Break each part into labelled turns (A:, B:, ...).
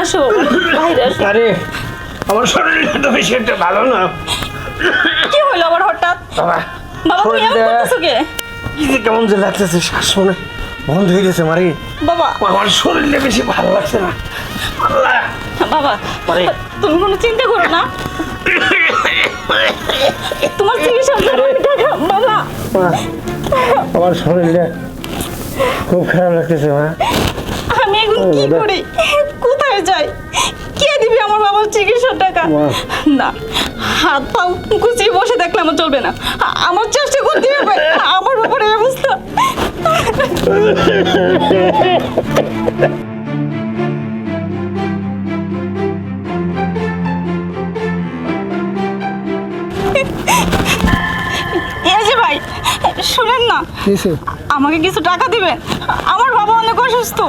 A: আসো বাইরে আসো।
B: আরে আমার শরীরটা তো বেশি একটা ভালো না।
A: কি হলো আবার হঠাৎ?
B: বাবা
A: বাবা তুমি এমন করতেছো কে?
B: কি যে কেমন যে লাগতেছে, শ্বাস মনে বন্ধ হয়ে গেছে মারি।
A: বাবা
B: আমার শরীরটা বেশি ভালো লাগছে না। আল্লাহ
A: বাবা
B: মারে।
A: তুমি কোনো চিন্তা করো না, তোমার চিকিৎসার জন্য আমি টাকা বাবা।
B: আমার শরীরটা খুব খারাপ লাগতেছে মা।
A: আমি এখন কি করি, কোথায় যাই, কে দিবি আমার বাবার চিকিৎসার টাকা? না, হাত পাও গুছিয়ে বসে থাকলে আমার চলবে না, আমার চেষ্টা করতে হবে। আমার বাবার এই অবস্থা। এই যে ভাই শুনেন না, আমাকে কিছু টাকা দিবেন, আমার বাবা অনেক অসুস্থ।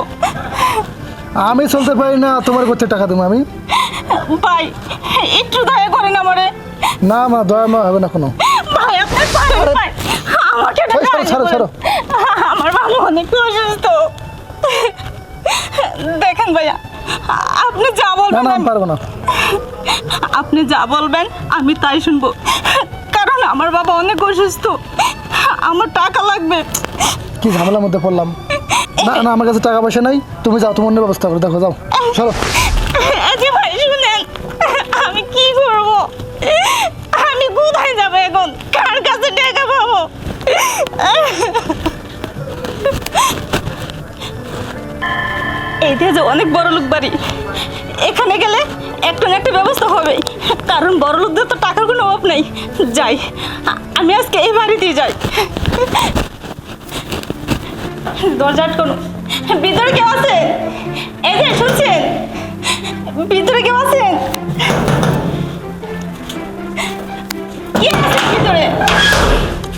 C: আমি চলতে পারি না, তোমার করতে টাকা দেবো আমি?
A: ভাই একটু দয়া করেন আমারে।
C: না মা, দয়া মা হবে না কোনো।
A: ভাই আপনি পারেন ভাই, আমাকে
C: ছাড়ো,
A: টাকা
C: ছাড়ো, ছাড়ো।
A: আমার বাবা অনেক অসুস্থ। দেখেন ভাইয়া, আপনি যা
C: না
A: বলবেন
C: না, আমি পারবো না।
A: আপনি যা বলবেন আমি তাই শুনবো, কারণ আমার বাবা অনেক অসুস্থ, আমার টাকা লাগবে।
C: কি ঝামেলার মধ্যে পড়লাম। না না, আমার কাছে টাকা পয়সা নাই, তুমি যাও, তোমার অন্য ব্যবস্থা করে দেখো, যাও চলো।
A: এই যে ভাই শুনেন, আমি কি করব, আমি কোথায় যাব এখন, কার কাছে টাকা পাবো? এইটা যে অনেক বড় লোক বাড়ি, এখানে গেলে একটা না একটা ব্যবস্থা হবে, কারণ বড় লোকদের তো টাকার কোনো অভাব নেই। যাই, আমি আজকে এই বাড়িতেই যাই। দরজা আটকানো, ভিতরে কেউ আছে? এই যে শুনছেন, ভিতরে কেউ আছেন? কে আছে ভিতরে?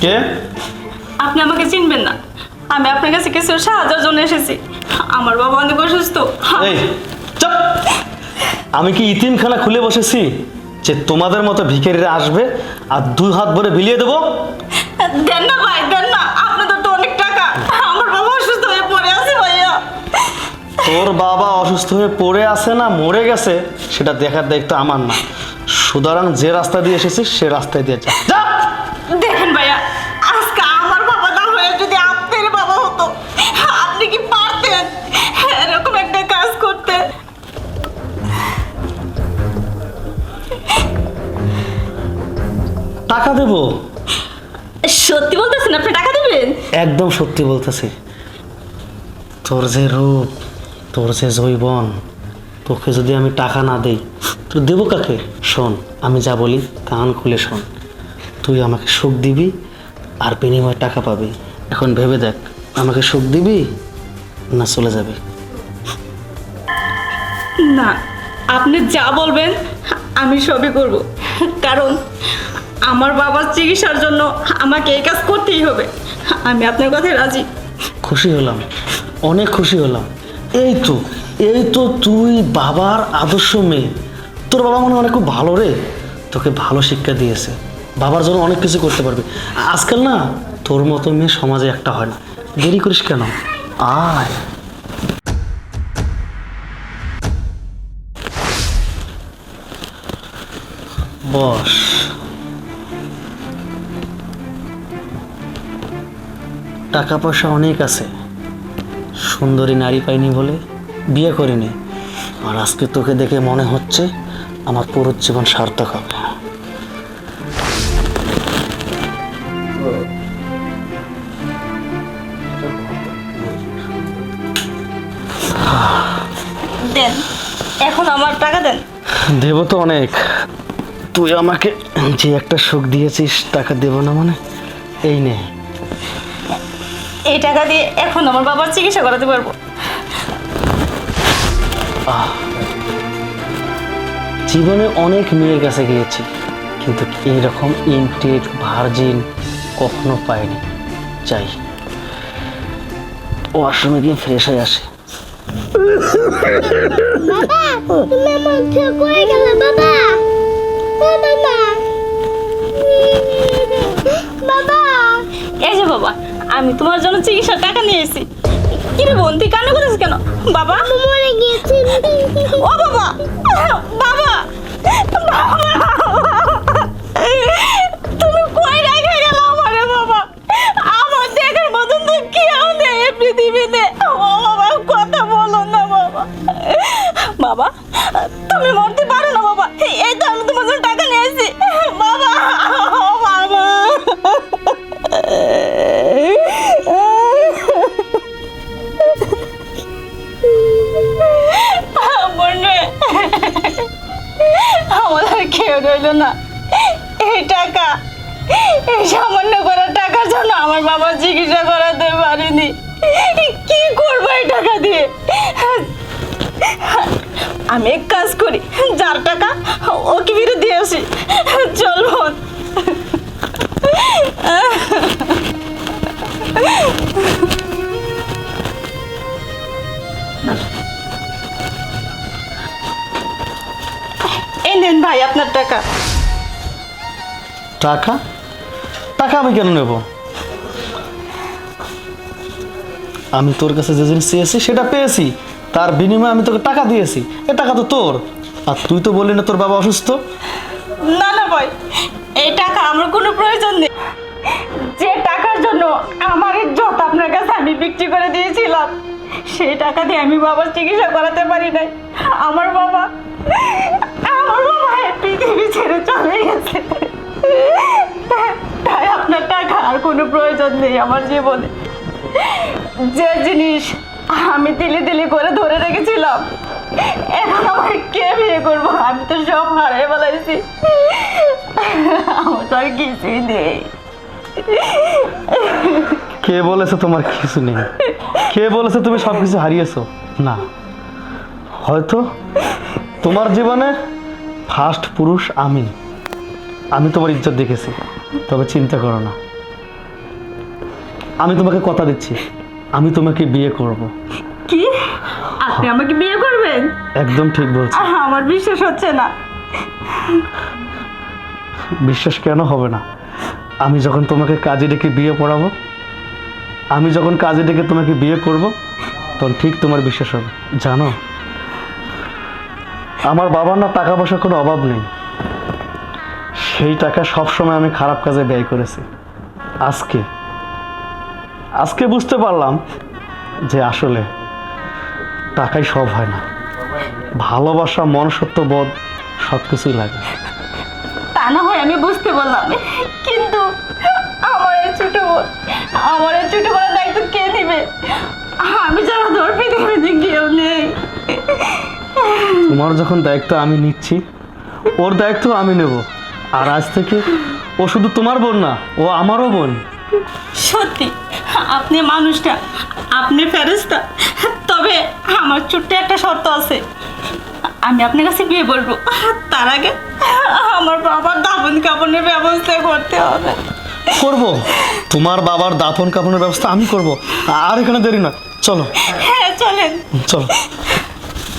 B: কে?
A: আপনি আমাকে চিনবেন না, আমি আপনার কাছে কিছু সাহায্যের জন্য এসেছি। আমার বাবা অনেক অসুস্থ।
D: এই চুপ! আমি কি ইতিমখানা খুলে বসেছি যে তোমাদের মতো ভিখারিরা আসবে আর দুই হাত ভরে বিলিয়ে দেবো?
A: দেন না ভাই, দেন না, আপনাদের তো অনেক টাকা। আমার বাবা অসুস্থ হয়ে পড়ে আছে ভাইয়া।
D: তোর বাবা অসুস্থ হয়ে পড়ে আছে না মরে গেছে সেটা দেখার দায়িত্ব আমার না, সুতরাং যে রাস্তা দিয়ে এসেছিস সে রাস্তায় দিয়ে যা। যা!
A: দেখেন ভাইয়া, আজকে আমার বাবা না হয়ে যদি আপনার বাবা হতো, আপনি কি পারতেন এরকম একটা কাজ করতে?
D: টাকা দেবো?
A: সত্যি বলতেছেন আপনি টাকা দেবেন?
D: একদম সত্যি বলতেছি। তোর যে রূপ, তোর যে যৌবন, তোকে যদি আমি টাকা না দেই তো দেবো কাকে? শোন, আমি যা বলি কান খুলে শোন। তুই আমাকে সুখ দিবি আর বিনিময়ে টাকা পাবি। এখন ভেবে দেখ, আমাকে সুখ দিবি না চলে যাবি?
A: না, আপনি যা বলবেন আমি সবই করব, কারণ আমার বাবার চিকিৎসার জন্য আমাকে এই কাজ করতেই হবে। আমি আপনার কথায় রাজি।
D: খুশি হলাম, অনেক খুশি হলাম। এই তো তুই বাবার আদর্শ মেয়ে। তোর বাবা মনে হয় অনেক খুব ভালো রে, তোকে ভালো শিক্ষা দিয়েছে, বাবার জন্য অনেক কিছু করতে পারবি। আজকাল না তোর মতো মেয়ে সমাজে একটা হয় না। দেরি করিস কেন, আয়। বস। টাকা পয়সা অনেক আছে, সুন্দরী নারী পাইনি বলে বিয়ে করিনি, আর আজকে তোকে দেখে মনে হচ্ছে আমার পুরো জীবন সার্থক হবে।
A: দেন, এখন আমার টাকা দেন।
D: দেব তো অনেক, তুই আমাকে যে একটা সুখ দিয়েছিস টাকা দেব না মানে? এই নে।
A: এই টাকা দিয়ে এখন আমার বাবার চিকিৎসা করাতে পারবো।
D: জীবনে অনেক মেয়ের কাছে গিয়েছি, কিন্তু এইরকম ইনটেক ভার্জিন কখনো পাইনি। চাই ওয়াশরুমে গিয়ে ফ্রেশ হয়ে আসে।
E: বাবা, তুমি আমার থেকে কই গেলে বাবা? ও বাবা, বাবা।
A: এই যে বাবা, আমি তোমার জন্য চিকিৎসার টাকা নিয়ে এসেছি। কি রে বোন, তুই কান্না করিস কেন? বাবা
E: মরে গেছি।
A: ও বাবা, বাবা তুমি মরতে পারো না বাবা, এই তো আমি তোমার জন্য টাকা নিয়ে আসছি বাবা। ও বাবা বোনে, আমাদের কেউ রইল না। এই টাকা, এই সামান্য করা টাকার জন্য আমার বাবা চিকিৎসা করাতে পারিনি। কি করবো এই টাকা দিয়ে? আমি এক কাজ করি, যার টাকা ওকে ফিরে দিয়ে আসি। চল বোন। এই নেন ভাই আপনার টাকা।
D: টাকা? টাকা আমি কেন নেব? আমি তোর কাছে যে জিনিস চেয়েছি সেটা পেয়েছি, তার বিনিময়ে আমি তোকে টাকা দিয়েছি। এ টাকা তো তোর। আর তুই তো বললি না তোর বাবা অসুস্থ।
A: না না ভাই, এই টাকা আমার কোনো প্রয়োজন নেই। যে টাকার জন্য আমার ইজ্জত আপনার কাছে আমি বিক্রি করে দিয়েছিলাম, সেই টাকা দিয়ে আমি বাবার চিকিৎসা করাতে পারি নাই। আমার বাবা এই পৃথিবী ছেড়ে চলে গেছে। তাই আপনার টাকা আর কোনো প্রয়োজন নেই আমার জীবনে। যে জিনিস আমি তিলি তিলি করে ধরে রেখেছিলাম, এখন আমাকে কে বিয়ে করবো? আমি তো সব হারিয়ে ফেলাইছি, আমার তো আর কিছুই নেই।
D: কে বলেছে তোমার কিছু নেই? কে বলেছে তুমি সব কিছু হারিয়েছো? না, হয়তো তোমার জীবনে ফার্স্ট পুরুষ আমি তোমার ইজ্জত দেখেছি। তবে চিন্তা করো না, আমি তোমাকে কথা দিচ্ছি, আমি তোমাকে বিয়ে করব।
A: কি? আপনি আমাকে বিয়ে করবেন?
D: একদম ঠিক বলছি।
A: আমার বিশ্বাস হচ্ছে না।
D: বিশ্বাস কেন হবে না? আমি যখন তোমাকে কাজে ডেকে বিয়ে পড়াবো, আমি যখন কাজে ডেকে তোমাকে বিয়ে করব, তখন ঠিক তোমার বিশ্বাস হবে। জানো, আমার বাবার না টাকা পয়সার কোনো অভাব নেই। সেই টাকা সবসময় আমি খারাপ কাজে ব্যয় করেছি। আজকে বুঝতে পারলাম যে আসলে টাকাই সব হয় না। ভালোবাসা, মনুষ্যত্ববোধ সব কিছুই লাগে।
A: তা না হয় আমি বুঝতে পারলাম, কিন্তু আমার এই ছোট বোন দায়িত্ব কে দিবে? আমি যারা ধর পৃথিবীতে কেউ নেই।
D: তোমার যখন দায়িত্ব আমি নিচ্ছি, ওর দায়িত্ব আমি নেব। আর আজ থেকে ও শুধু তোমার বোন না, ও আমারও বোন।
A: সত্যি আপনি মানুষটা, আপনি ফেরেশতা। তবে আমার ছোট্ট একটা শর্ত আছে, আমি আপনার কাছে বিয়ে বলবো, তার আগে আমার বাবার দাফন কাফনের ব্যবস্থা করতে হবে।
D: করব, তোমার বাবার দাফন কাফনের ব্যবস্থা আমি করব। আর এখানে দেরি না, চলো।
A: হ্যাঁ চলেন।
D: চলো।